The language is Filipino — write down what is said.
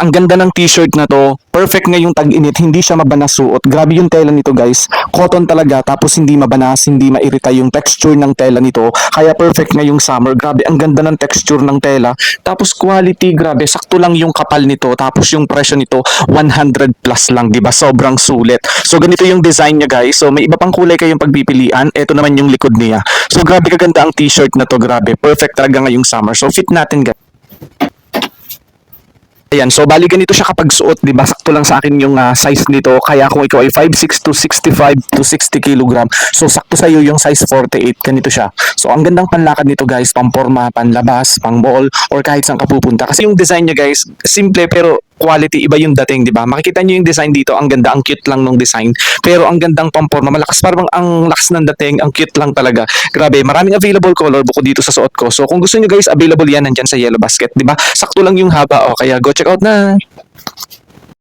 Ang ganda ng t-shirt na to. Perfect ngayong tag-init. Hindi siya mabanasuot. Grabe yung tela nito guys. Cotton talaga. Tapos hindi mabanas, hindi mairita yung texture ng tela nito. Kaya perfect ngayong summer. Grabe, ang ganda ng texture ng tela. Tapos quality, grabe. Sakto lang yung kapal nito. Tapos yung presyo nito, 100 plus lang. Diba? Sobrang sulit. So ganito yung design niya guys. So may iba pang kulay kayong pagpipilian. Ito naman yung likod niya. So grabe kaganda ang t-shirt na to. Grabe. Perfect talaga ngayong summer. So fit natin guys. Ayan, so bali ganito siya kapag suot, 'di ba? Sakto lang sa akin yung size nito. Kaya kung ikaw ay 5'6" to 65 to 60 kilogram, so sakto sa iyo yung size 48, ganito siya. So ang gandang panlakad nito, guys, pamporma, panlabas, pang mall or kahit saan ka pupunta. Kasi yung design niya, guys, simple pero quality, iba yung dating, 'di ba? Makikita niyo yung design dito, ang ganda, ang cute lang nung design. Pero ang gandang pamporma, malakas, parang ang lakas ng dating, ang cute lang talaga. Grabe, maraming available color bukod dito sa suot ko. So kung gusto niyo guys, available yan nandyan sa Yellow Basket, 'di ba? Sakto lang yung haba, kaya go check out na.